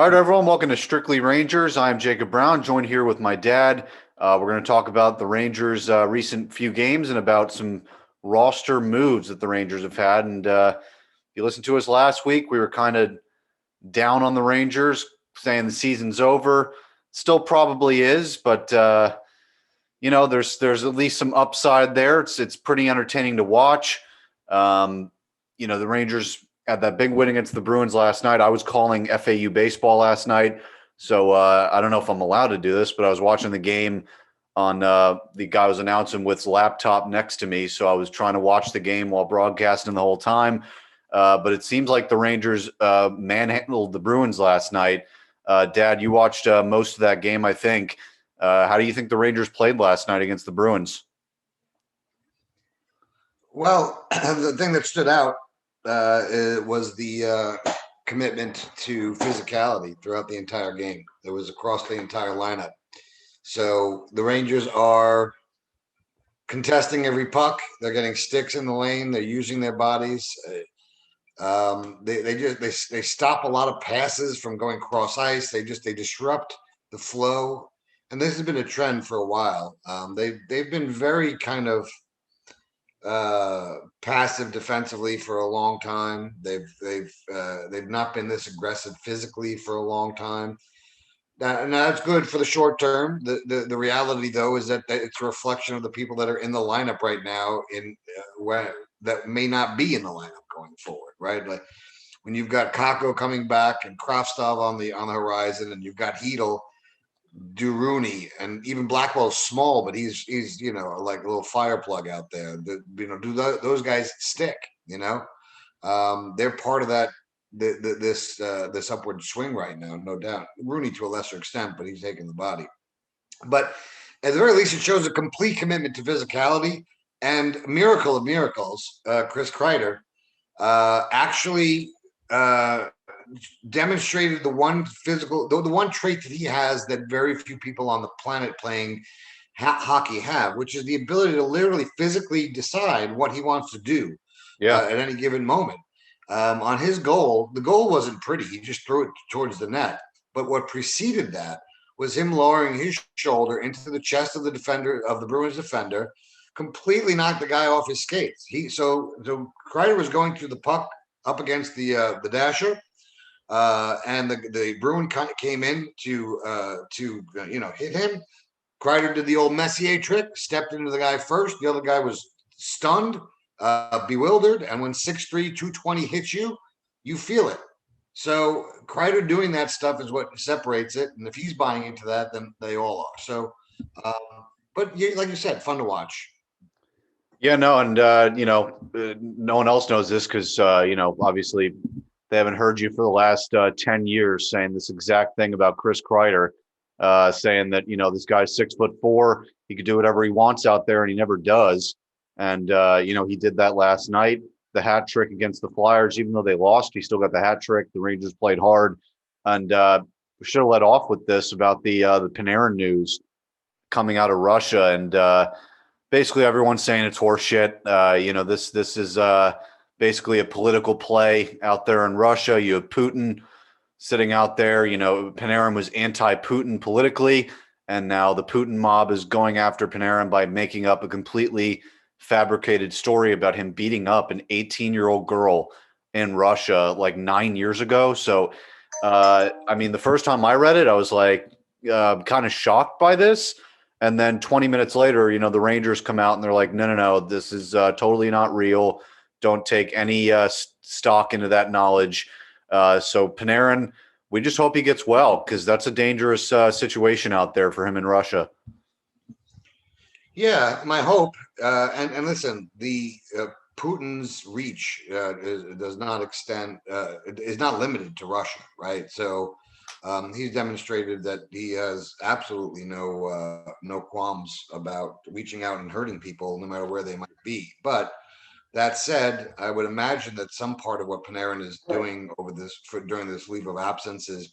All right, everyone, welcome to Strictly Rangers. I'm Jacob Brown, joined here with my dad. We're going to talk about the Rangers' recent few games and about some roster moves that the Rangers have had. And if you listened to us last week, we were kind of down on the Rangers, saying the season's over. Still probably is, but there's at least some upside there. It's pretty entertaining to watch. The Rangers had that big win against the Bruins last night. I was calling FAU baseball last night, so I don't know if I'm allowed to do this, but I was watching the game on the guy was announcing with his laptop next to me, so I was trying to watch the game while broadcasting the whole time. But it seems like the Rangers manhandled the Bruins last night. Dad, you watched most of that game, I think. How do you think the Rangers played last night against the Bruins? Well, the thing that stood out was the commitment to physicality throughout the entire game. It was across the entire lineup. So the Rangers are contesting every puck. They're getting sticks in the lane. They're using their bodies. They stop a lot of passes from going cross ice. They disrupt the flow, and this has been a trend for a while. They've been very kind of passive defensively for a long time. They've not been this aggressive physically for a long time. Now that's good for the short term. The reality though is that it's a reflection of the people that are in the lineup right now where that may not be in the lineup going forward, right? Like when you've got Kako coming back and Krafstov on the horizon, and you've got Hedel, Rooney, and even Blackwell's small, but he's like a little fire plug out there. Those guys stick? They're part of that this upward swing right now, no doubt. Rooney to a lesser extent, but he's taking the body. But at the very least, it shows a complete commitment to physicality. And miracle of miracles, Chris Kreider actually demonstrated the one trait that he has that very few people on the planet playing hockey have, which is the ability to literally physically decide what he wants to do at any given moment. On his goal, the goal wasn't pretty. He just threw it towards the net. But what preceded that was him lowering his shoulder into the chest of the Bruins defender, completely knocked the guy off his skates. So Kreider was going through the puck up against the dasher, and the Bruin came in to hit him. Kreider did the old Messier trick, stepped into the guy first. The other guy was stunned, bewildered, and when 6'3", 220 hits you, you feel it. So Kreider doing that stuff is what separates it, and if he's buying into that, then they all are. So, but like you said, fun to watch. Yeah, no, and no one else knows this because obviously they haven't heard you for the last 10 years saying this exact thing about Chris Kreider, saying that this guy's 6'4", he could do whatever he wants out there, and he never does. And he did that last night, the hat trick against the Flyers. Even though they lost, he still got the hat trick. The Rangers played hard, and we should have let off with this about the Panarin news coming out of Russia, and basically everyone's saying it's horseshit. This is basically a political play out there in Russia. You have Putin sitting out there. Panarin was anti-Putin politically, and now the Putin mob is going after Panarin by making up a completely fabricated story about him beating up an 18-year-old girl in Russia like 9 years ago. So, the first time I read it, I was like kind of shocked by this. And then 20 minutes later, the Rangers come out and they're like, no, this is totally not real. Don't take any stock into that knowledge. So Panarin, we just hope he gets well, because that's a dangerous situation out there for him in Russia. Yeah, my hope. And listen, the Putin's reach does not extend, is not limited to Russia, right? So he's demonstrated that he has absolutely no qualms about reaching out and hurting people, no matter where they might be. But that said, I would imagine that some part of what Panarin is doing during this leave of absence is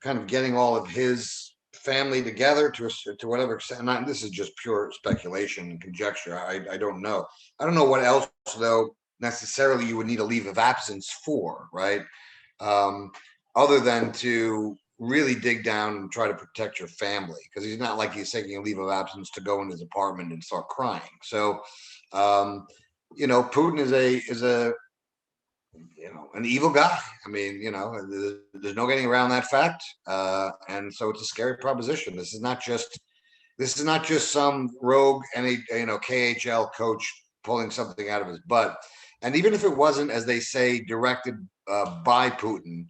kind of getting all of his family together to whatever extent. And this is just pure speculation and conjecture. I don't know. I don't know what else though necessarily you would need a leave of absence for, right? other than to really dig down and try to protect your family, because he's not like he's taking a leave of absence to go in his apartment and start crying. So, Putin is a an evil guy. I mean, there's no getting around that fact. And so it's a scary proposition. This is not just some rogue KHL coach pulling something out of his butt. And even if it wasn't, as they say, directed by Putin,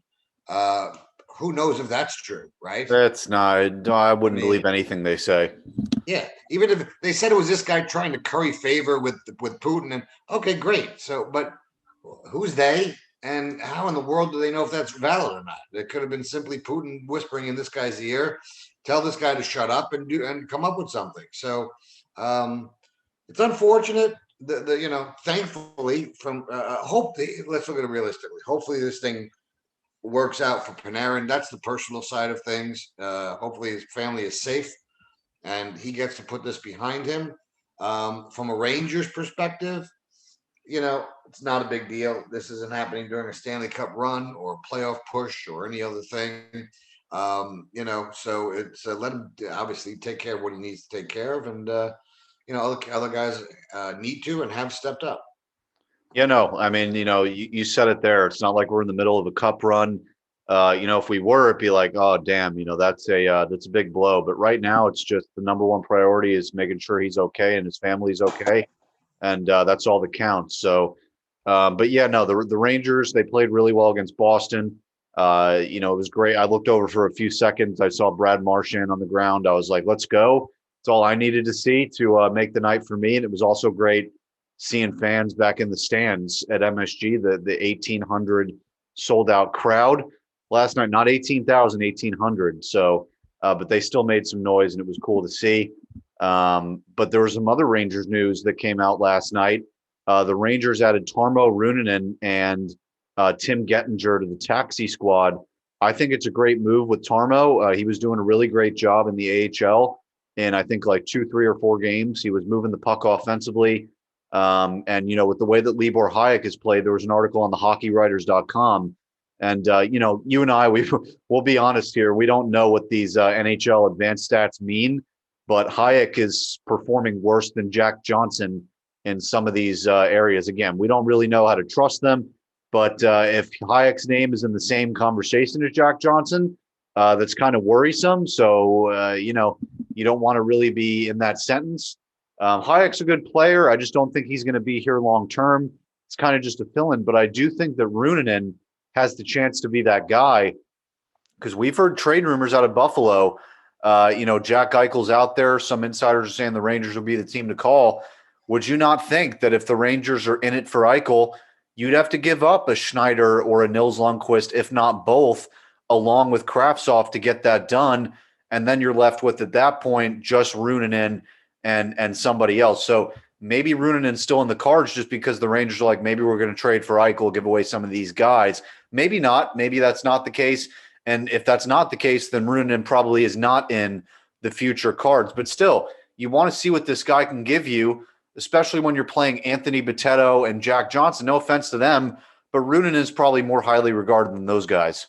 who knows if that's true, right? That's not. I wouldn't mean, believe anything they say. Yeah, even if they said it was this guy trying to curry favor with Putin, and okay, great. So, but who's they, and how in the world do they know if that's valid or not? It could have been simply Putin whispering in this guy's ear, tell this guy to shut up and come up with something. So, it's unfortunate. Thankfully, let's look at it realistically. Hopefully, this thing works out for Panarin. That's the personal side of things. Hopefully, his family is safe and he gets to put this behind him. From a Rangers perspective, it's not a big deal. This isn't happening during a Stanley Cup run or a playoff push or any other thing. So it's let him obviously take care of what he needs to take care of, and other guys need to and have stepped up. I mean, you said it there. It's not like we're in the middle of a cup run. If we were, it'd be like, oh, damn, that's a big blow. But right now, it's just the number one priority is making sure he's okay and his family's okay, and that's all that counts. So, but yeah, no, the Rangers, they played really well against Boston. It was great. I looked over for a few seconds. I saw Brad Marchand on the ground. I was like, let's go. It's all I needed to see to make the night for me. And it was also great seeing fans back in the stands at MSG, the 1,800 sold out crowd last night, not 18,000, 1,800. So, but they still made some noise and it was cool to see. But there was some other Rangers news that came out last night. The Rangers added Tarmo Ruunanen and Tim Gettinger to the taxi squad. I think it's a great move with Tarmo. He was doing a really great job in the AHL. And I think like 2, 3, or 4 games, he was moving the puck offensively. And with the way that Libor Hayek has played, there was an article on the hockeywriters.com. And, you and I, we'll be honest here. We don't know what these NHL advanced stats mean, but Hayek is performing worse than Jack Johnson in some of these areas. Again, we don't really know how to trust them. But if Hayek's name is in the same conversation as Jack Johnson, that's kind of worrisome. So, you don't want to really be in that sentence. Hayek's a good player. I just don't think he's going to be here long term. It's kind of just a fill-in. But I do think that Ruunanen has the chance to be that guy, because we've heard trade rumors out of Buffalo. Jack Eichel's out there. Some insiders are saying the Rangers will be the team to call. Would you not think that if the Rangers are in it for Eichel, you'd have to give up a Schneider or a Nils Lundqvist, if not both, along with Kravtsov to get that done? And then you're left with, at that point, just Ruunanen and somebody else. So maybe Ruunanen's still in the cards just because the Rangers are like, maybe we're going to trade for Eichel, give away some of these guys. Maybe not. Maybe that's not the case. And if that's not the case, then Ruunanen probably is not in the future cards. But still, you want to see what this guy can give you, especially when you're playing Anthony Bitetto and Jack Johnson. No offense to them, but Ruunanen is probably more highly regarded than those guys.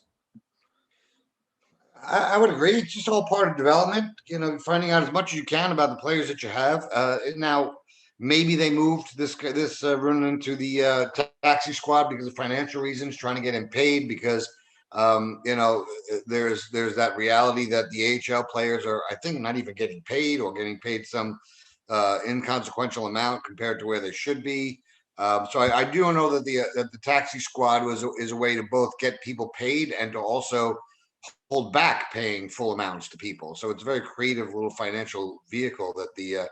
I would agree. It's just all part of development, finding out as much as you can about the players that you have. Now, maybe they moved this Ruunanen to the taxi squad because of financial reasons, trying to get him paid because, there's that reality that the AHL players are, I think, not even getting paid or getting paid some inconsequential amount compared to where they should be. So I do know that the taxi squad is a way to both get people paid and to also hold back paying full amounts to people. So it's a very creative little financial vehicle that the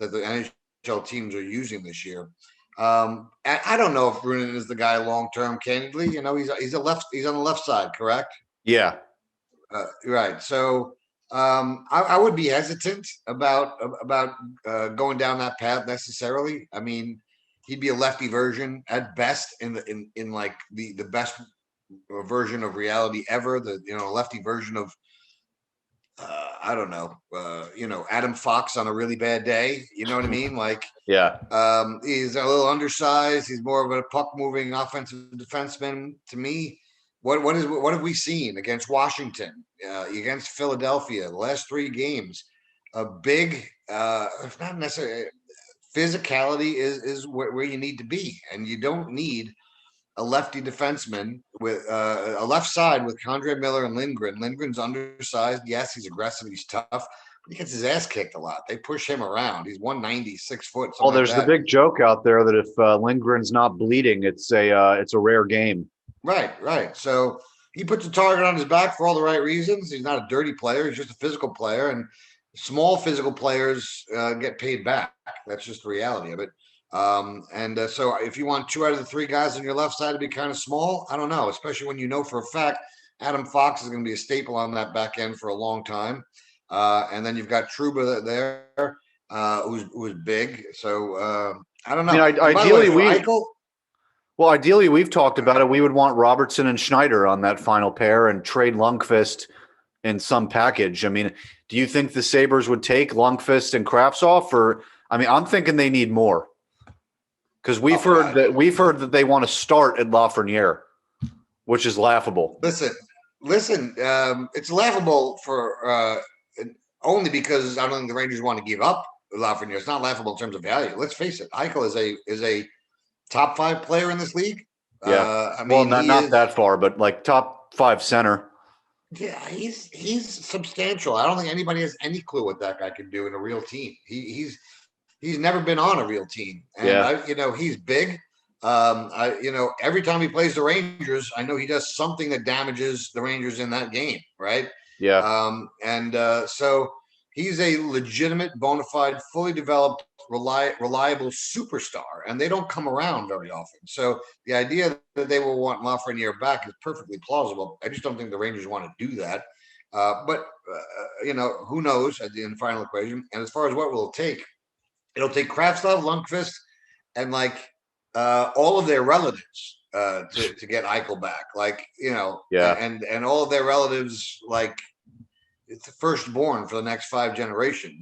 NHL teams are using this year. I don't know if Ruunanen is the guy long term. Candidly, he's on the left side, correct? Yeah. Right. So I would be hesitant about going down that path necessarily. I mean, he'd be a lefty version at best in like the best version of reality ever. The lefty version of I don't know, Adam Fox on a really bad day. You know what I mean? Like, yeah. He's a little undersized. He's more of a puck moving offensive defenseman to me. What have we seen against Washington, against Philadelphia, the last 3 games? A big, not necessarily physicality is where you need to be, and you don't need a lefty defenseman with a left side with Condre Miller and Lindgren. Lindgren's undersized. Yes, he's aggressive. He's tough. But he gets his ass kicked a lot. They push him around. He's 190, 6 foot. Well, Like there's the big joke out there that if Lindgren's not bleeding, it's a rare game. Right. So he puts a target on his back for all the right reasons. He's not a dirty player. He's just a physical player, and small physical players get paid back. That's just the reality of it. So if you want 2 out of the 3 guys on your left side to be kind of small, I don't know, especially when you know for a fact Adam Fox is going to be a staple on that back end for a long time. And then you've got Trouba there, who's big. So I don't know. I mean, ideally, we've talked about it. We would want Robertson and Schneider on that final pair and trade Lundqvist in some package. I mean, do you think the Sabres would take Lundqvist and Kravtsov? Or, I mean, I'm thinking they need more. Because we've heard that they want to start at Lafreniere, which is laughable. Listen, it's laughable for only because I don't think the Rangers want to give up Lafreniere. It's not laughable in terms of value. Let's face it, Eichel is a top 5 player in this league. Yeah, I mean, well, not that far, but like top 5 center. Yeah, he's substantial. I don't think anybody has any clue what that guy can do in a real team. He's never been on a real team, and he's big. Every time he plays the Rangers, I know he does something that damages the Rangers in that game, right? Yeah. So he's a legitimate, bona fide, fully developed, reliable superstar, and they don't come around very often. So the idea that they will want Lafreniere back is perfectly plausible. I just don't think the Rangers want to do that. But who knows in the final equation? And as far as what will it take? It'll take Kravtsov, Lundqvist, and all of their relatives to get Eichel back. And all of their relatives, it's the firstborn for the next 5 generations.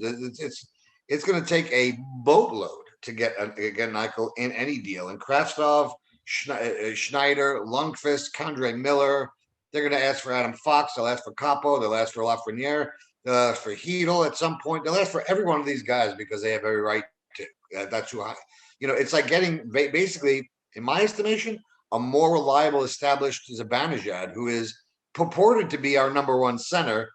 It's going to take a boatload to get an Eichel in any deal. And Kravtsov, Schneider, Lundqvist, Condre Miller, they're going to ask for Adam Fox. They'll ask for Capo. They'll ask for Lafreniere. For Hedel at some point. They'll ask for every one of these guys because they have every right to. That's who it's like getting basically, in my estimation, a more reliable, established Zibanejad, who is purported to be our number 1 center,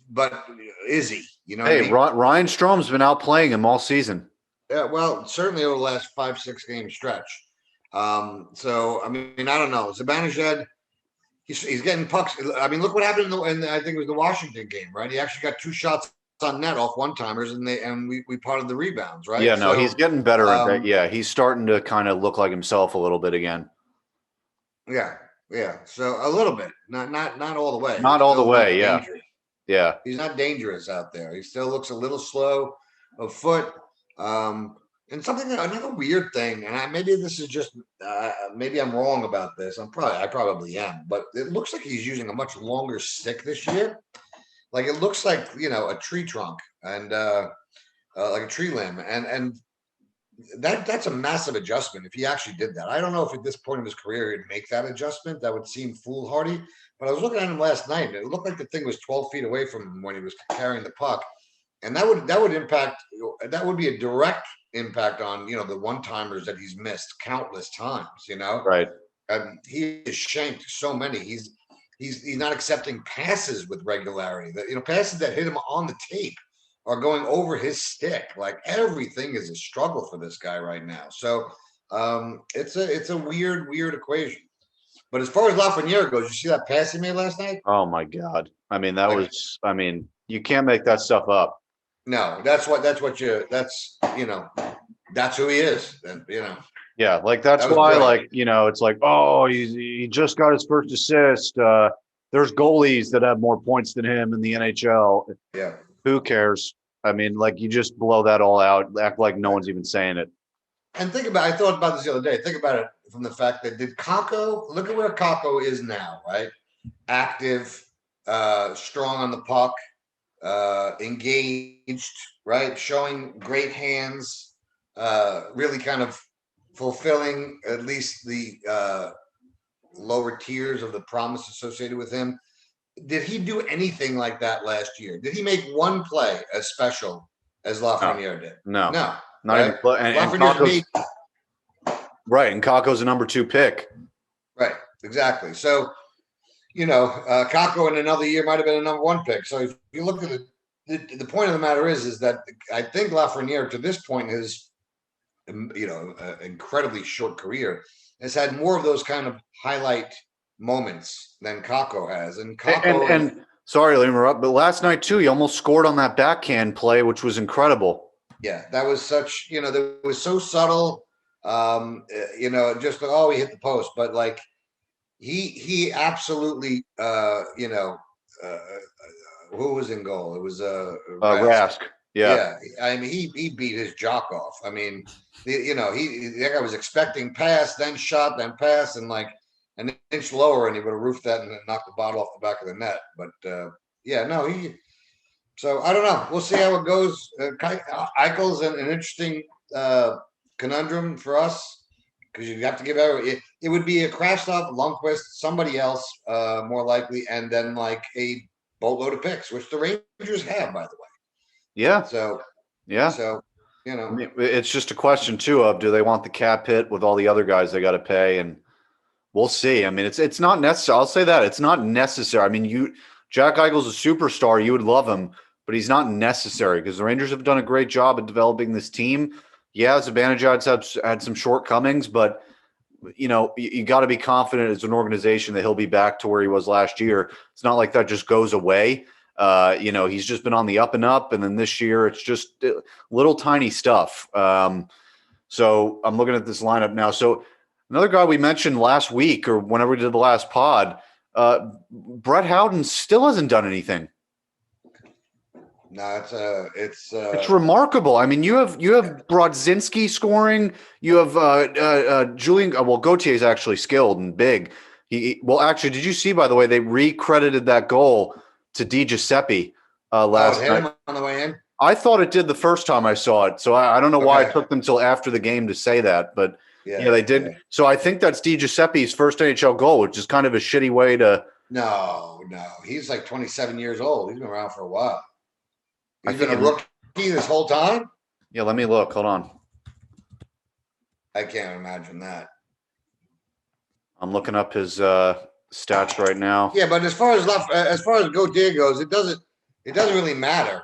but is he? Hey, what I mean? Ryan Strom's been out playing him all season. Yeah, well, certainly over the last 5-6 game stretch. So I mean, I don't know. Zibanejad. He's getting pucks. I mean, look what happened in I think it was the Washington game, right? He actually got 2 shots on net off one-timers, and we potted the rebounds, right? Yeah, no, he's getting better at that. Yeah, he's starting to kind of look like himself a little bit again. Yeah. So a little bit, not all the way. Not all the way. Yeah. Dangerous. Yeah. He's not dangerous out there. He still looks a little slow of foot. And another weird thing, and maybe this is just maybe I'm wrong about this. I probably am, but it looks like he's using a much longer stick this year. Like it looks like a tree trunk and like a tree limb, and that's a massive adjustment if he actually did that. I don't know if at this point of his career he'd make that adjustment. That would seem foolhardy. But I was looking at him last night, and it looked like the thing was 12 feet away from him when he was carrying the puck, and that would impact. That would be a direct impact on the one-timers that he's missed countless times. Right. He has shanked so many. He's not accepting passes with regularity. That passes that hit him on the tape are going over his stick. Like everything is a struggle for this guy right now. So it's a weird equation. But as far as Lafreniere goes, you see that pass he made last night? Oh my God! I mean, you can't make that stuff up. No, that's who he is. And Yeah, that's why, it's like, oh, he just got his first assist. There's goalies that have more points than him in the NHL. Yeah. Who cares? I mean, you just blow that all out, act like no one's even saying it. And I thought about this the other day. Think about it from the fact that look at where Kakko is now, right? Active, strong on the puck, engaged, right? Showing great hands, really kind of fulfilling at least the lower tiers of the promise associated with him. Did he do anything like that last year? Did he make one play as special as Lafreniere did? No, not right? Even. And Kakko's, right, and Kakko's a number 2 pick. Right, exactly. So, Kakko in another year might have been a number 1 pick. So if you look at the point of the matter is that I think Lafreniere to this point is, incredibly short career, has had more of those kind of highlight moments than Kakko has. And Kakko and sorry to interrupt, but last night too, he almost scored on that backhand play, which was incredible. Yeah, that was such, that was so subtle. Just he hit the post, but like he absolutely, who was in goal? It was Rask. Yeah. I mean, he beat his jock off. I mean, that guy was expecting pass, then shot, then pass, and like an inch lower, and he would have roofed that and knocked the bottle off the back of the net. But so I don't know. We'll see how it goes. Eichel's an interesting conundrum for us because you have to give it would be a Krasnov, Lundqvist, somebody else more likely, and then like a boatload of picks, which the Rangers have, by the way. Yeah. So I mean, it's just a question too of do they want the cap hit with all the other guys they got to pay, and we'll see. I mean, it's not necessary. I'll say that it's not necessary. I mean, Jack Eichel's a superstar. You would love him, but he's not necessary because the Rangers have done a great job at developing this team. Yeah, Zibanejad's had some shortcomings, but you got to be confident as an organization that he'll be back to where he was last year. It's not like that just goes away. He's just been on the up and up, and then this year it's just little tiny stuff. So I'm looking at this lineup now. So another guy we mentioned last week or whenever we did the last pod, Brett Howden still hasn't done anything. No, it's remarkable. I mean, you have Brodzinski scoring. You have Julian. Well, Gauthier is actually skilled and big. Actually, did you see, by the way, they recredited that goal to Di Giuseppe last night. Him on the way in? I thought it did the first time I saw it. So I don't know why it took them till after the game to say that. But yeah they did. Yeah. So I think that's Di Giuseppe's first NHL goal, which is kind of a shitty way to. No. He's like 27 years old. He's been around for a while. He's been a rookie this whole time? Yeah, let me look. Hold on. I can't imagine that. I'm looking up his stats right now. Yeah, but as far as Gauthier goes, it doesn't really matter.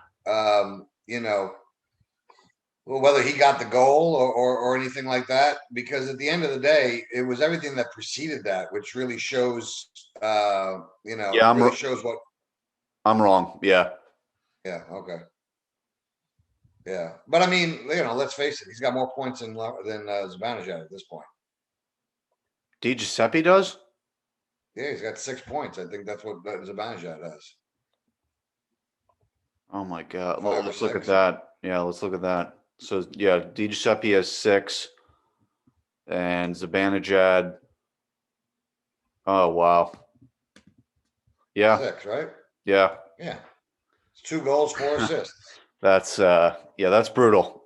Whether he got the goal or anything like that, because at the end of the day, it was everything that preceded that, which really shows, shows what. I'm wrong. Yeah. Yeah. Okay. Yeah, but I mean, let's face it, he's got more points than Zibanejad at this point. Di Giuseppe does? Yeah, he's got 6 points. I think that's what Zibanejad has. Oh my God! Well, let's look at that. Yeah, let's look at that. So yeah, Di Giuseppe has 6, and Zibanejad. Oh wow! Yeah, 6, right? Yeah. Yeah, it's 2 goals, 4 assists. That's brutal.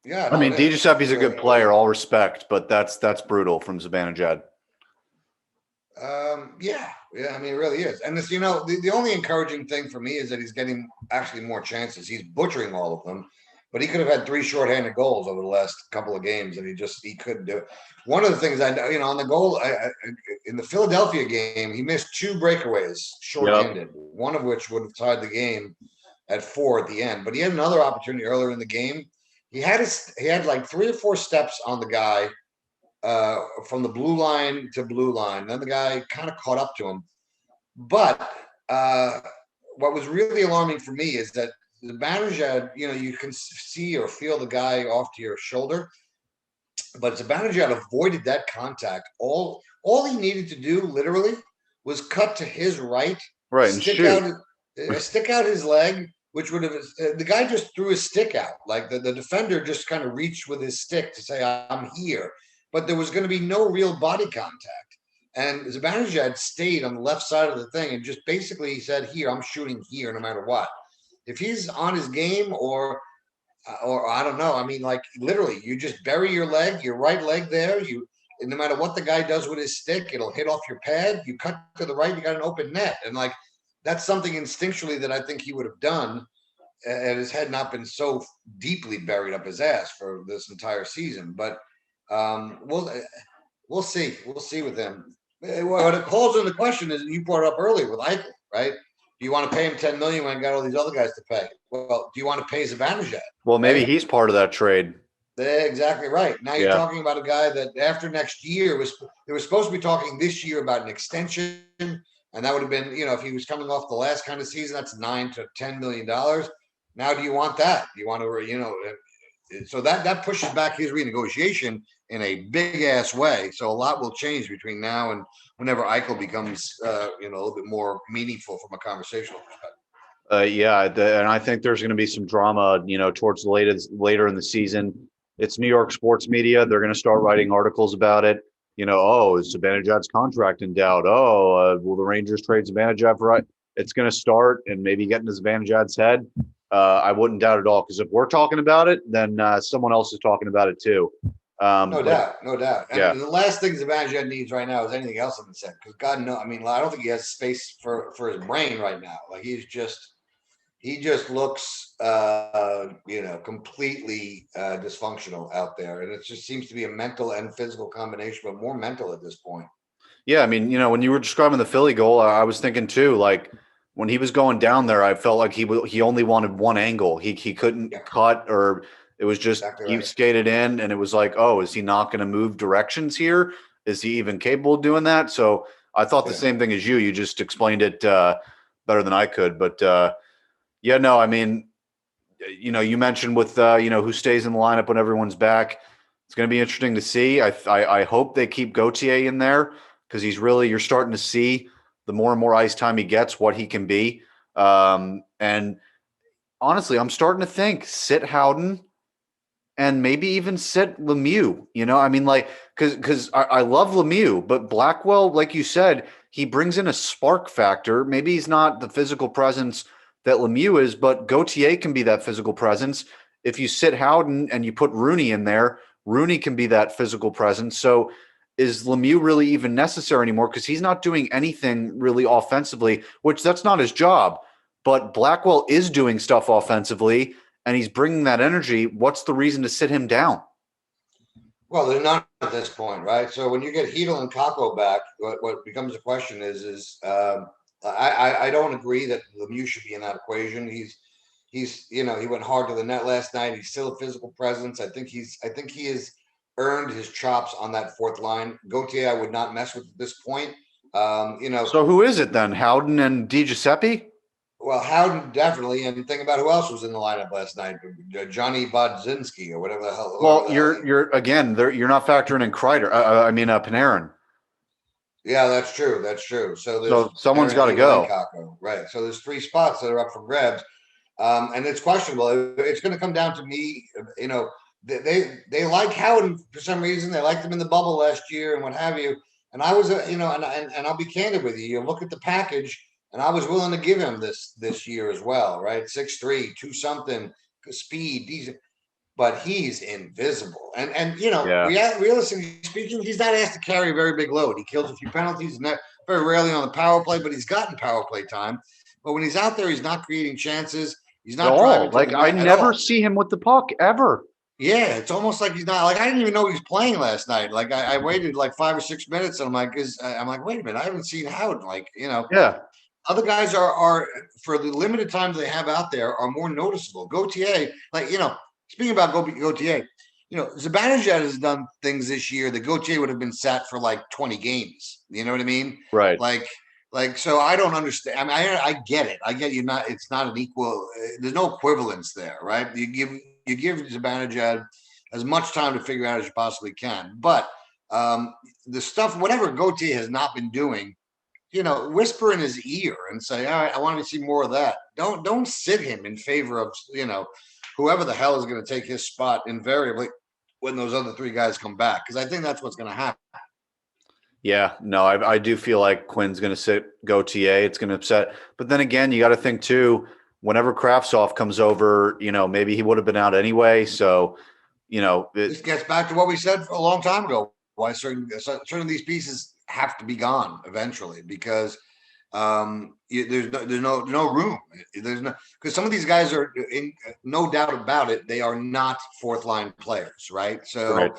Yeah, I mean, Di Giuseppe's a good player, all respect, but that's brutal from Zibanejad. Yeah, I mean, it really is. And this, the only encouraging thing for me is that he's getting actually more chances. He's butchering all of them, but he could have had 3 shorthanded goals over the last couple of games, and he couldn't do it. One of the things I know, on the goal in the Philadelphia game, he missed 2 breakaways shorthanded, one of which would have tied the game at 4 at the end. But he had another opportunity earlier in the game. He had like 3 or 4 steps on the guy from the blue line to blue line. Then the guy kind of caught up to him. But what was really alarming for me is that the Zibanejad, you can see or feel the guy off to your shoulder, but Zibanejad avoided that contact. All he needed to do, literally, was cut to his right, and stick out his leg, which would have the guy just threw his stick out. Like the defender just kind of reached with his stick to say, "I'm here," but there was going to be no real body contact. And Zibanejad stayed on the left side of the thing and just basically said, "Here, I'm shooting here, no matter what." If he's on his game, or I don't know. I mean, like literally, you just bury your right leg there. no matter what the guy does with his stick, it'll hit off your pad. You cut to the right, you got an open net. And like, that's something instinctually that I think he would have done had his head not been so deeply buried up his ass for this entire season. But we'll see. We'll see with him. What it calls into question is, you brought it up earlier with Eichel, right? Do you want to pay him $10 million when you got all these other guys to pay? Well, do you want to pay Zibanejad? Well, maybe he's part of that trade. Exactly right. Now you're talking about a guy that after next year they were supposed to be talking this year about an extension, and that would have been, if he was coming off the last kind of season, that's $9 to $10 million. Now, do you want that? Do you want to, so that pushes back his renegotiation in a big ass way. So a lot will change between now and whenever Eichel becomes, a little bit more meaningful from a conversational perspective. And I think there's going to be some drama, towards later in the season. It's New York sports media. They're going to start writing articles about it. Is Zibanejad's contract in doubt? Will the Rangers trade Zibanejad for it? It's going to start and maybe get into Zibanejad's head. I wouldn't doubt at all, because if we're talking about it, then someone else is talking about it too. No doubt. And the last thing Zibanejad needs right now is anything else on the set, because God knows, I don't think he has space for his brain right now. Like he just looks, completely dysfunctional out there, and it just seems to be a mental and physical combination, but more mental at this point. Yeah, when you were describing the Philly goal, I was thinking too, like when he was going down there, I felt like he only wanted one angle. He couldn't cut, or it was just exactly he skated in, and it was like, oh, is he not going to move directions here? Is he even capable of doing that? So I thought the same thing as you. You just explained it better than I could, but. You mentioned with, who stays in the lineup when everyone's back. It's going to be interesting to see. I hope they keep Gauthier in there, because you're starting to see the more and more ice time he gets, what he can be. And honestly, I'm starting to think sit Howden and maybe even sit Lemieux, because I love Lemieux, but Blackwell, like you said, he brings in a spark factor. Maybe he's not the physical presence that Lemieux is, but Gauthier can be that physical presence. If you sit Howden and you put Rooney in there, Rooney can be that physical presence. So is Lemieux really even necessary anymore? Because he's not doing anything really offensively, which that's not his job. But Blackwell is doing stuff offensively, and he's bringing that energy. What's the reason to sit him down? Well, they're not at this point, right? So when you get Hedel and Kakko back, what becomes a question is I don't agree that Lemieux should be in that equation. He went hard to the net last night. He's still a physical presence. I think he has earned his chops on that fourth line. Gauthier, I would not mess with at this point. So who is it then? Howden and DiGiuseppe? Well, Howden definitely, and think about who else was in the lineup last night. Johnny Bodzinski or whatever the hell. Well, you're not factoring in Kreider. Panarin. Yeah, that's true. So someone's got to go. Kakko, right. So there's 3 spots that are up for grabs, and it's questionable. It's going to come down to me. They like Howden for some reason. They liked him in the bubble last year and what have you. And I was, and I'll be candid with you. You look at the package, and I was willing to give him this year as well, right? 6'3", 2-something, speed, decent. But he's invisible. And realistically speaking, he's not asked to carry a very big load. He kills a few penalties, very rarely on the power play, but he's gotten power play time. But when he's out there, he's not creating chances. He's not driving. Like, I never see him with the puck ever. Yeah, it's almost like he's not. Like, I didn't even know he was playing last night. Like, I waited like 5 or 6 minutes, and I'm like, wait a minute, I haven't seen Howden. Yeah. Other guys are for the limited times they have out there are more noticeable. Gauthier, speaking about Gauthier, Zibanejad has done things this year that Gauthier would have been sat for like 20 games. You know what I mean? Right. So I don't understand. I mean, I get it. I get it's not an equal. There's no equivalence there, right? You give Zibanejad as much time to figure out as you possibly can. But the stuff, whatever Gauthier has not been doing, whisper in his ear and say, all right, I want to see more of that. Don't sit him in favor of, whoever the hell is going to take his spot invariably when those other 3 guys come back. Because I think that's what's going to happen. Yeah, no, I do feel like Quinn's going to sit Gauthier. It's going to upset. But then again, you got to think too, whenever Kravtsov comes over, maybe he would have been out anyway. So, this gets back to what we said a long time ago. why certain of these pieces have to be gone eventually because there's no room. There's no because some of these guys are no doubt about it. They are not fourth line players, right? So, Right.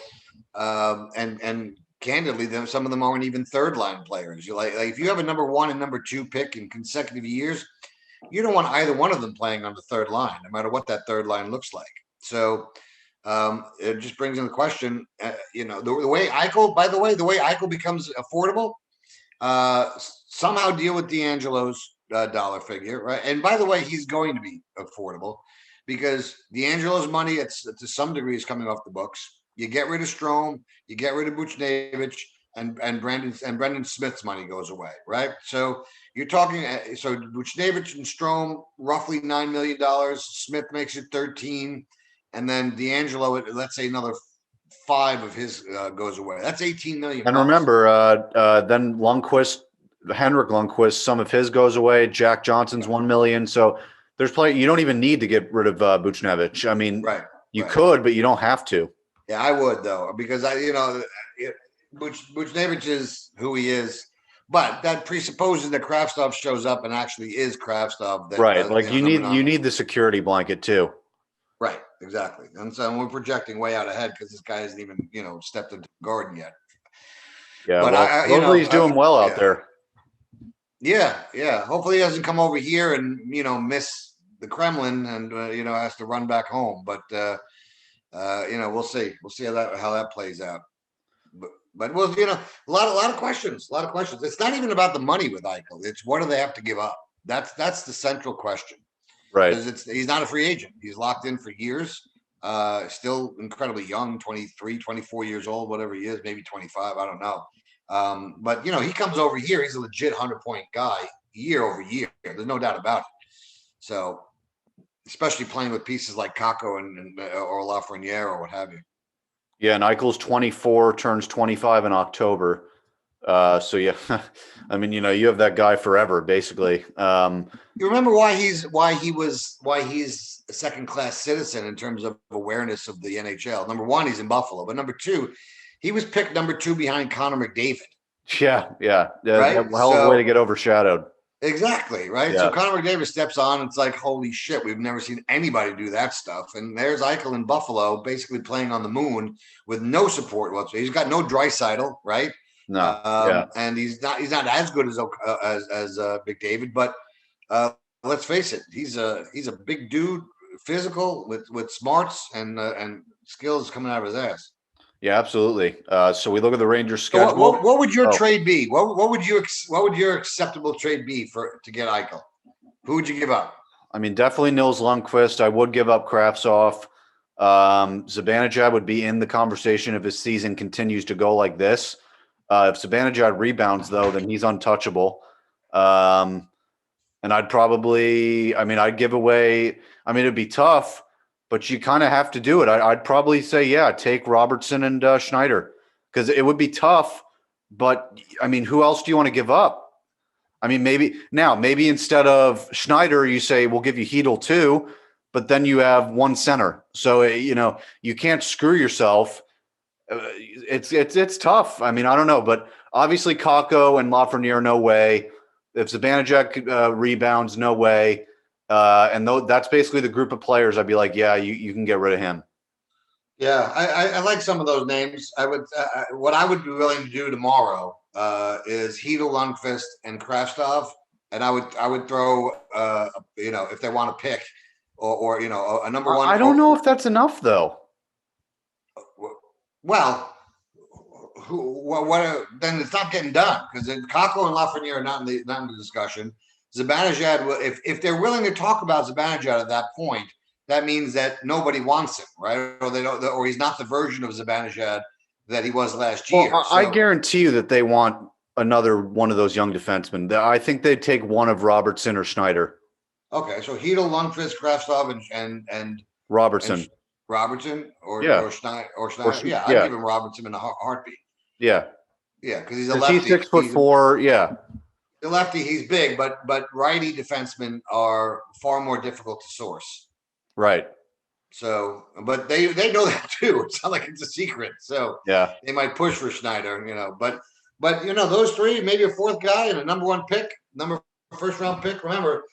And candidly, some of them aren't even third line players. You like if you have a number 1 and number 2 pick in consecutive years, you don't want either one of them playing on the third line, no matter what that third line looks like. So. It just brings in the question, the way Eichel, by the way, becomes affordable, somehow deal with D'Angelo's dollar figure, right? And by the way, he's going to be affordable because D'Angelo's money, to some degree, is coming off the books. You get rid of Strome, you get rid of Buchnevich, and Brendan Smith's money goes away, right? So you're talking, so Buchnevich and Strome, roughly $9 million. Smith makes it 13. And then D'Angelo, let's say another 5 of his goes away. That's 18 million. And remember, then Henrik Lundqvist, some of his goes away. Jack Johnson's 1 million. So there's plenty. You don't even need to get rid of Buchnevich. I mean, you could, but you don't have to. Yeah, I would though, because Buchnevich is who he is. But that presupposes that Kravtsov shows up and actually is Kravtsov. Right. Like you need the security blanket too. Right, exactly. And so we're projecting way out ahead because this guy hasn't even, stepped into the garden yet. Yeah, but hopefully he's doing well out there. Yeah. Hopefully he doesn't come over here and, miss the Kremlin and, has to run back home. But, we'll see. We'll see how that plays out. But we'll, a lot of questions. It's not even about the money with Eichel. It's what do they have to give up? That's the central question. Right. Because he's not a free agent. He's locked in for years. Still incredibly young, 23, 24 years old, whatever he is, maybe 25. I don't know. But, he comes over here. He's a legit 100-point guy year over year. There's no doubt about it. So, especially playing with pieces like Kakko or Lafreniere or what have you. Yeah, and Eichel's 24, turns 25 in October. So yeah, I mean, you have that guy forever, basically. You remember why he's a second-class citizen in terms of awareness of the NHL. Number 1, he's in Buffalo, but number 2, he was picked number 2 behind Connor McDavid. Yeah. Right? Hell of a way to get overshadowed. Exactly, right? Yeah. So Connor McDavid steps on, it's like, holy shit, we've never seen anybody do that stuff. And there's Eichel in Buffalo, basically playing on the moon with no support whatsoever. He's got no Draisaitl, right? No, and he's not as good as McDavid, but let's face it, he's a big dude, physical with smarts and skills coming out of his ass. Yeah, absolutely. So we look at the Rangers schedule. So what would your trade be? What would your acceptable trade be to get Eichel? Who would you give up? I mean, definitely Nils Lundqvist. I would give up Kravtsov. Zibanejad would be in the conversation if his season continues to go like this. If Zibanejad rebounds, though, then he's untouchable. And I'd give away. I mean, it'd be tough, but you kind of have to do it. I'd probably say, take Robertson and Schneider because it would be tough. But, I mean, who else do you want to give up? I mean, maybe instead of Schneider, you say, we'll give you Hedel too, but then you have one center. So, you can't screw yourself. It's tough. I mean, I don't know, but obviously Kakko and Lafreniere, no way. If Zibanejad rebounds, no way. And that's basically the group of players. I'd be like, yeah, you can get rid of him. Yeah, I like some of those names. I would. What I would be willing to do tomorrow is Hedel, Lundqvist, and Kravtsov, and I would throw if they want to pick or a number 1. I don't know if that's enough though. Well, then it's not getting done because Kakko and Lafreniere are not in the discussion. Zibanejad, if they're willing to talk about Zibanejad at that point, that means that nobody wants him, right? Or they don't, or he's not the version of Zibanejad that he was last year. Well, I guarantee you that they want another one of those young defensemen. I think they'd take one of Robertson or Schneider. Okay, so Hedel, Lundqvist, Kravtsov, and Robertson. Robertson or Schneider. I'd give him Robertson in a heartbeat. Yeah, because he's a lefty. He's 6'4". Yeah, the lefty, he's big, but righty defensemen are far more difficult to source. Right. So, but they know that too. It's not like it's a secret. So Yeah. they might push for Schneider, but those three, maybe a fourth guy and a number one pick, first round pick. Remember,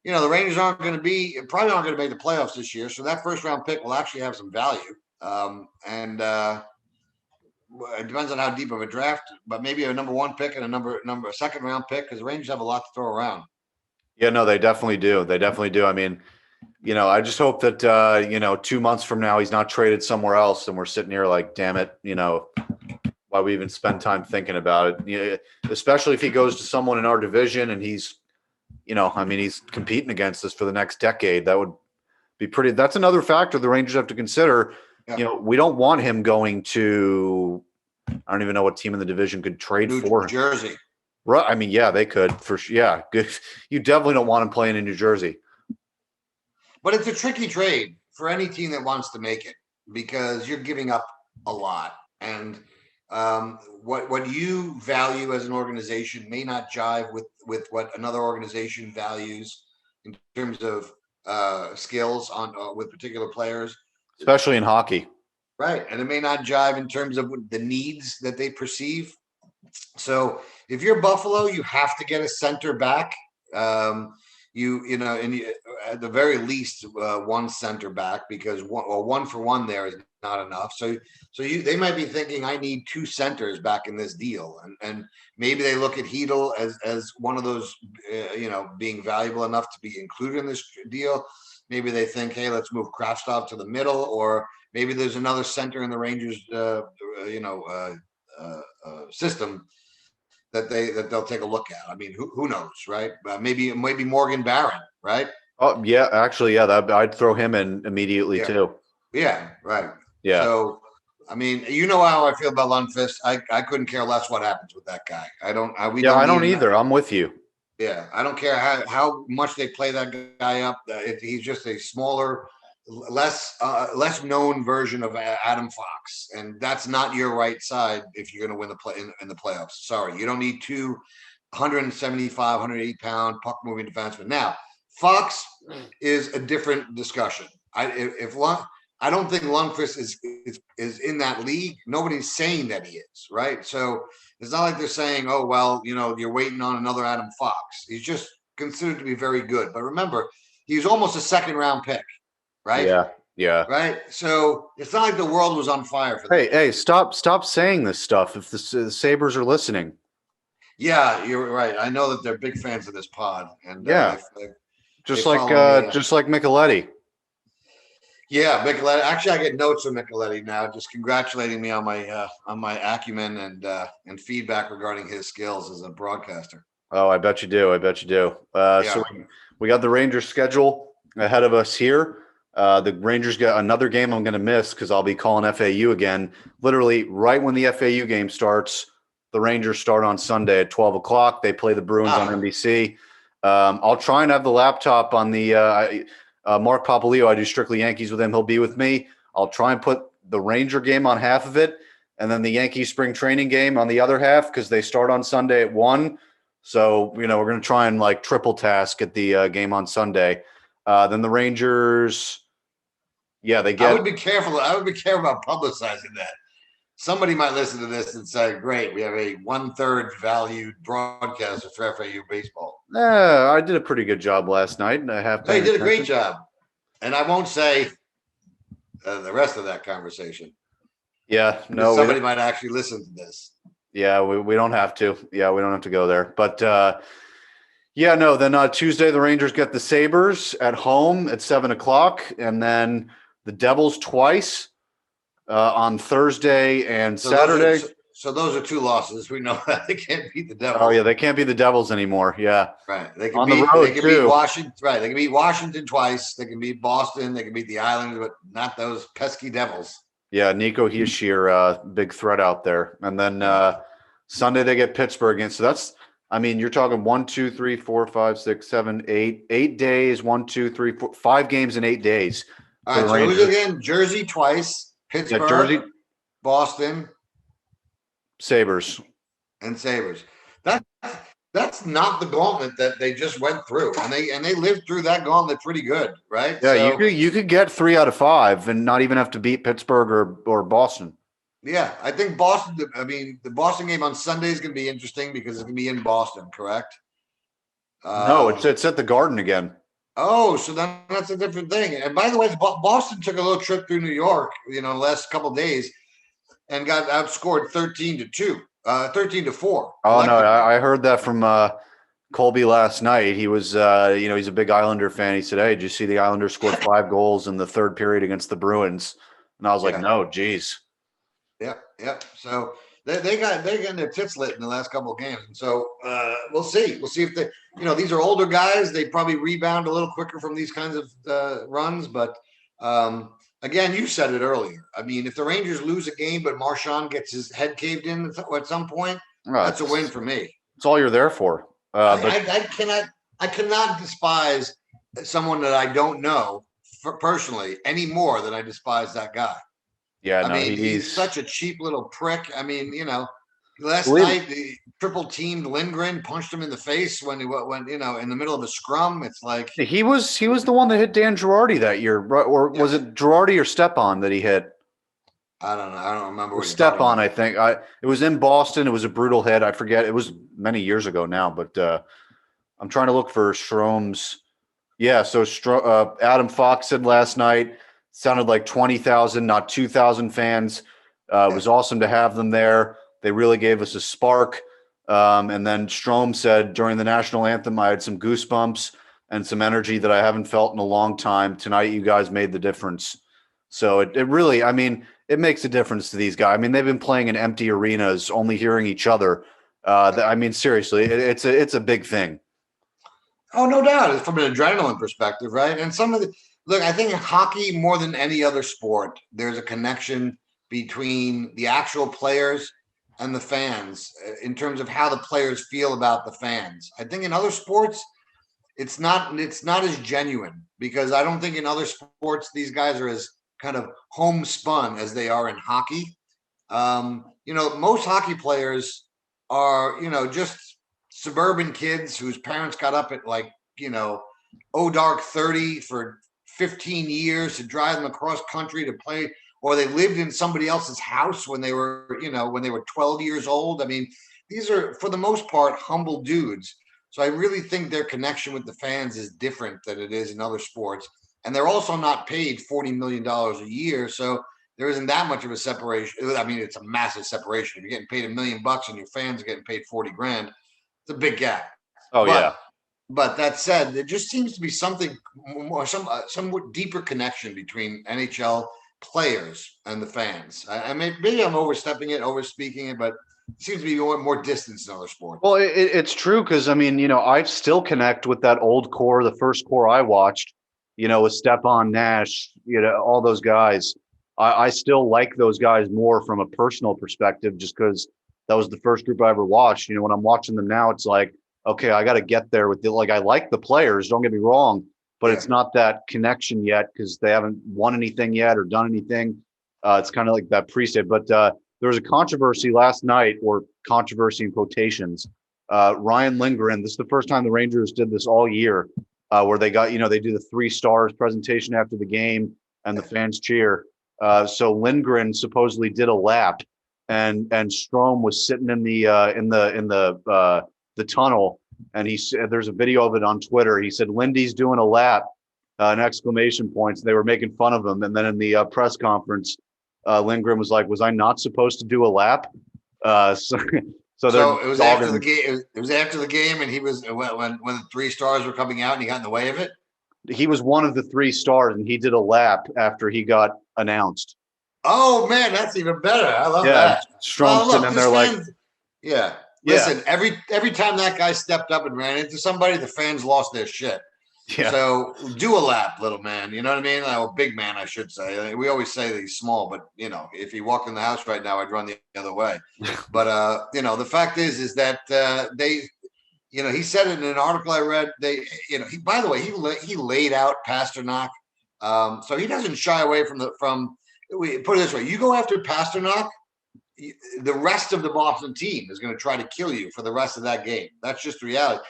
the Rangers probably aren't going to make the playoffs this year. So that first round pick will actually have some value. And it depends on how deep of a draft, but maybe a number one pick and a second round pick, because the Rangers have a lot to throw around. Yeah, no, they definitely do. They definitely do. I mean, I just hope that, 2 months from now, he's not traded somewhere else and we're sitting here like, damn it, why we even spend time thinking about it, especially if he goes to someone in our division and he's, he's competing against us for the next decade. That would be that's another factor the Rangers have to consider. Yeah. We don't want him going to, I don't even know what team in the division could trade for him. New Jersey. Right. I mean, yeah, they could for sure. Yeah. Good. You definitely don't want him playing in New Jersey. But it's a tricky trade for any team that wants to make it, because you're giving up a lot. And what you value as an organization may not jive with what another organization values in terms of skills with particular players. Especially in hockey. Right. And it may not jive in terms of the needs that they perceive. So if you're Buffalo, you have to get a center back. At the very least, one center back, because one for one there is not enough. So they might be thinking, I need two centers back in this deal, and maybe they look at Hedel as one of those, being valuable enough to be included in this deal. Maybe they think, hey, let's move Kraftstov to the middle, or maybe there's another center in the Rangers, system that they'll take a look at. I mean, who knows, right? Maybe Morgan Barron, right? Oh yeah, actually, yeah, I'd throw him in immediately too. Yeah, right. Yeah. So, I mean, how I feel about Lundqvist. I couldn't care less what happens with that guy. I don't either. I'm with you. Yeah, I don't care how much they play that guy up. He's just a smaller, less known version of Adam Fox, and that's not your right side if you're going to win in the playoffs. Sorry, you don't need two 175, 180 pound puck moving defensemen. Now, Fox is a different discussion. I don't think Lundqvist is in that league. Nobody's saying that he is, right? So it's not like they're saying, oh, well, you're waiting on another Adam Fox. He's just considered to be very good. But remember, he's almost a second round pick, right? Yeah. Right. So it's not like the world was on fire for them. Hey, stop saying this stuff if the Sabres are listening. Yeah, you're right. I know that they're big fans of this pod. And just like Micheletti. Yeah, Micheletti. Actually, I get notes from Micheletti now, just congratulating me on my acumen and feedback regarding his skills as a broadcaster. Oh, I bet you do. So we got the Rangers schedule ahead of us here. The Rangers got another game I'm going to miss because I'll be calling FAU again. Literally right when the FAU game starts, the Rangers start on Sunday at 12 o'clock. They play the Bruins on NBC. I'll try and have the laptop on the Mark Papaleo. I do Strictly Yankees with him. He'll be with me. I'll try and put the Ranger game on half of it and then the Yankee spring training game on the other half because they start on Sunday at 1. So, we're going to try and triple task at the game on Sunday. Then the Rangers, they get. I would be careful about publicizing that. Somebody might listen to this and say, "Great, we have a 1/3 valued broadcaster for FAU baseball." I did a pretty good job last night, and I have. Hey, you did a great job, and I won't say the rest of that conversation. Yeah, no, somebody might actually listen to this. Yeah, we don't have to. Yeah, we don't have to go there, but. Then Tuesday the Rangers get the Sabres at home at 7 o'clock, and then the Devils twice on Thursday and Saturday. Those are 2 losses. We know that they can't beat the Devils. Oh yeah, they can't beat the Devils anymore. Yeah, right. They can beat Washington. Right, they can beat Washington twice. They can beat Boston. They can beat the Islanders, but not those pesky Devils. Yeah, Nico Hischier, big threat out there, and then Sunday they get Pittsburgh again. So that's. I mean, you're talking 1, 2, 3, 4, 5, 6, 7, 8. 8 days. 1, 2, 3, 4, 5 games in 8 days. All right. So it was again Jersey twice, Pittsburgh, Boston, Sabres, and Sabres. That's that's not the gauntlet that they just went through, and they lived through that gauntlet pretty good, right? Yeah, So you could get 3 out of 5 and not even have to beat Pittsburgh or Boston. yeah, I think Boston. I mean, the Boston game on Sunday is going to be interesting because it's going to be in Boston, correct? No, it's at the Garden again. Oh, so then that's a different thing. And by the way, Boston took a little trip through New York, the last couple of days, and got outscored 13-2, 13-4. Oh no, I heard that from Colby last night. He was, he's a big Islander fan. He said, "Hey, did you see the Islanders scored 5 goals in the third period against the Bruins?" And I was like, "No, geez." Yeah. So they got their tits lit in the last couple of games, and so we'll see. We'll see if they, these are older guys. They probably rebound a little quicker from these kinds of runs. But again, you said it earlier. I mean, if the Rangers lose a game, but Marchand gets his head caved in at some point, that's a win for me. It's all you're there for. I cannot despise someone that I don't know personally any more than I despise that guy. Yeah, I mean, he's such a cheap little prick. I mean, last night the triple teamed Lindgren, punched him in the face when he went, in the middle of a scrum. It's like he was the one that hit Dan Girardi that year, or was it Girardi or Stepan that he hit? I don't know. I don't remember. Stepan, I think. It was in Boston. It was a brutal hit. I forget. It was many years ago now, but I'm trying to look for Strome's. Yeah, so Adam Fox said last night. Sounded like 20,000, not 2,000 fans. It was awesome to have them there. They really gave us a spark. And then Strome said during the national anthem, I had some goosebumps and some energy that I haven't felt in a long time. Tonight, you guys made the difference. So it really, I mean, it makes a difference to these guys. I mean, they've been playing in empty arenas, only hearing each other. I mean, seriously, it's a big thing. Oh, no doubt. It's from an adrenaline perspective, right? And look, I think in hockey, more than any other sport, there's a connection between the actual players and the fans in terms of how the players feel about the fans. I think in other sports, it's not as genuine because I don't think in other sports these guys are as kind of homespun as they are in hockey. Most hockey players are, just suburban kids whose parents got up at like, dark 30 for 15 years to drive them across country to play, or they lived in somebody else's house when they were 12 years old. I mean, these are, for the most part, humble dudes. So I really think their connection with the fans is different than it is in other sports. And they're also not paid $40 million a year. So there isn't that much of a separation. I mean, it's a massive separation. If you're getting paid $1 million and your fans are getting paid 40 grand, it's a big gap. Yeah. But that said, there just seems to be something more, somewhat deeper connection between NHL players and the fans. I mean, maybe I'm overspeaking it, but it seems to be more distance in other sports. Well, it's true because, I mean, I still connect with that old core, the first core I watched, with Stepan, Nash, all those guys. I still like those guys more from a personal perspective just because that was the first group I ever watched. When I'm watching them now, it's like, okay, I got to get there with I like the players, don't get me wrong, but it's not that connection yet because they haven't won anything yet or done anything. It's kind of like that pre-state. But there was a controversy last night, or controversy in quotations. Ryan Lindgren, this is the first time the Rangers did this all year, where they got, they do the 3 stars presentation after the game and the fans cheer. So Lindgren supposedly did a lap, and Strome was sitting in the tunnel, and he said, there's a video of it on Twitter. He said, Lindy's doing a lap, an exclamation points. They were making fun of him. And then in the press conference, Lindgren was like, was I not supposed to do a lap? So it was after the game. It was after the game, and he was when the 3 stars were coming out, and he got in the way of it. He was one of the 3 stars, and he did a lap after he got announced. Oh man, that's even better. I love that. Strong sitting in there like, yeah. Listen, every time that guy stepped up and ran into somebody, the fans lost their shit. Yeah. So do a lap, little man. You know what I mean? Well, big man, I should say. We always say that he's small, but if he walked in the house right now, I'd run the other way. But the fact is that they, he said it in an article I read. By the way, he laid out Pasternak, so he doesn't shy away from. Put it this way: you go after Pasternak, the rest of the Boston team is going to try to kill you for the rest of that game. That's just the reality.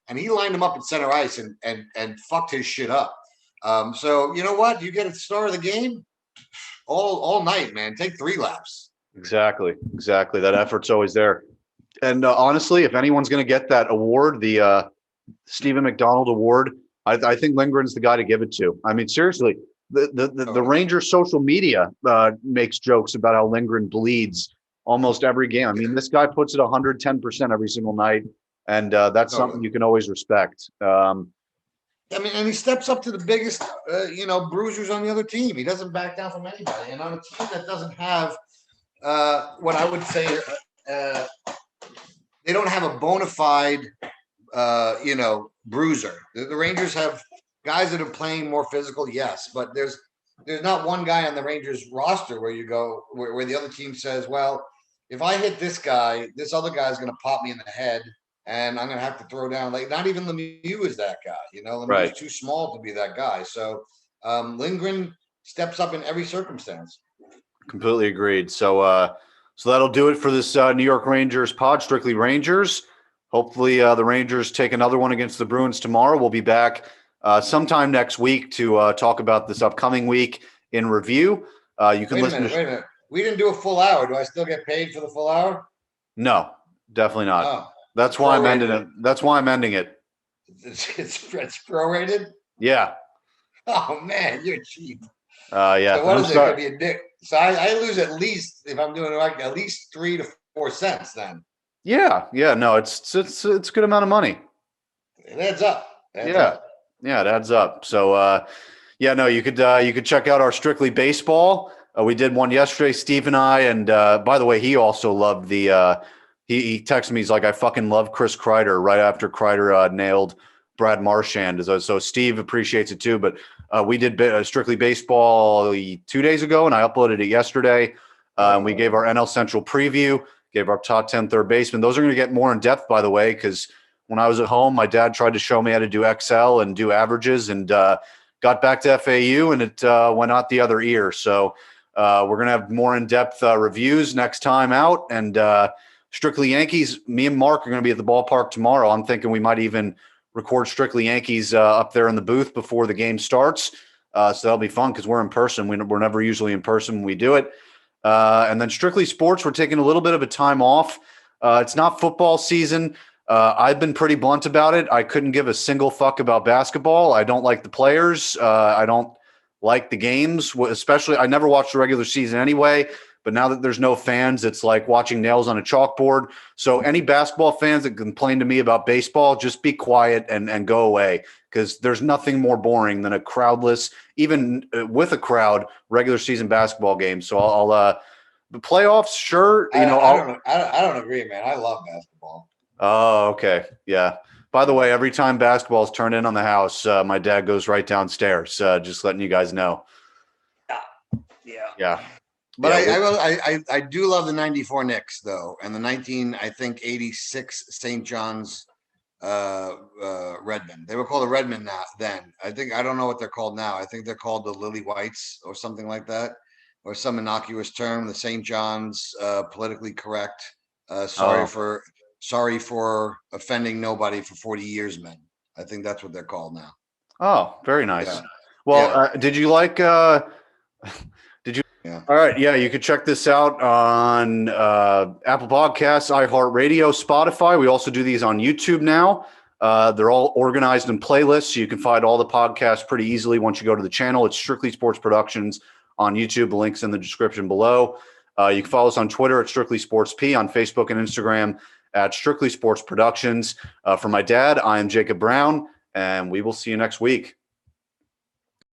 And he lined him up at center ice and fucked his shit up. So you know what? You get at the start of the game, all night, man. Take 3 laps. Exactly. That effort's always there. And honestly, if anyone's going to get that award, the Stephen McDonald Award, I think Lindgren's the guy to give it to. I mean, seriously, the Rangers social media makes jokes about how Lindgren bleeds almost every game. I mean, this guy puts it 110% every single night, and that's something you can always respect. I mean, and he steps up to the biggest, bruisers on the other team. He doesn't back down from anybody. And on a team that doesn't have what I would say, they don't have a bona fide, bruiser. The Rangers have guys that are playing more physical, yes, but there's not one guy on the Rangers roster where you go where the other team says, well, if I hit this guy, this other guy is going to pop me in the head, and I'm going to have to throw down. Like, not even Lemieux is that guy. Lemieux is too small to be that guy. So Lindgren steps up in every circumstance. Completely agreed. So that'll do it for this New York Rangers pod, Strictly Rangers. Hopefully the Rangers take another one against the Bruins tomorrow. We'll be back sometime next week to talk about this upcoming week in review. You can Wait a minute. We didn't do a full hour. Do I still get paid for the full hour? No, definitely not. Oh, that's why I'm ending it. That's why I'm ending it. It's prorated? Yeah. Oh, man, you're cheap. Yeah. So what is it going to be a dick? So I lose at least, if I'm doing it right, at least 3 to 4 cents then. Yeah. No, it's a good amount of money. It adds up. Yeah, it adds up. So you could check out our Strictly Baseball. We did one yesterday, Steve and I, and by the way, he also loved the. He texted me. He's like, I fucking love Chris Kreider right after Kreider nailed Brad Marchand. So Steve appreciates it too. But we did Strictly Baseball 2 days ago, and I uploaded it yesterday. We gave our NL Central preview, gave our top 10 third baseman. Those are going to get more in depth, by the way, because when I was at home, my dad tried to show me how to do Excel and do averages, and got back to FAU, and it went out the other ear. So we're going to have more in-depth reviews next time out. And Strictly Yankees, me and Mark are going to be at the ballpark tomorrow. I'm thinking we might even record Strictly Yankees up there in the booth before the game starts. So that'll be fun because we're in person. We're never usually in person when we do it. And then Strictly Sports, we're taking a little bit of a time off. It's not football season. I've been pretty blunt about it. I couldn't give a single fuck about basketball. I don't like the players. I don't like the games, especially I never watched the regular season anyway. But now that there's no fans, it's like watching nails on a chalkboard. So any basketball fans that complain to me about baseball, just be quiet and go away, because there's nothing more boring than a crowdless, even with a crowd, regular season basketball game. So I'll the playoffs, sure. I don't agree, man. I love basketball. Oh, okay. Yeah. By the way, every time basketball is turned in on the house, my dad goes right downstairs. Just letting you guys know. Yeah. But I do love the 94 Knicks though, and the 86 St. John's Redmen. They were called the Redmen now. Then I don't know what they're called now. I think they're called the Lily Whites or something like that, or some innocuous term. The St. John's, politically correct. Sorry for offending nobody for 40 years, men. I think that's what they're called now. Oh, very nice. Yeah. Well, did you like? Yeah. All right. Yeah, you can check this out on Apple Podcasts, iHeartRadio, Spotify. We also do these on YouTube now. They're all organized in playlists, so you can find all the podcasts pretty easily once you go to the channel. It's Strictly Sports Productions on YouTube. The link's in the description below. You can follow us on Twitter at Strictly Sports P, on Facebook and Instagram at Strictly Sports Productions. For my dad, I am Jacob Brown, and we will see you next week.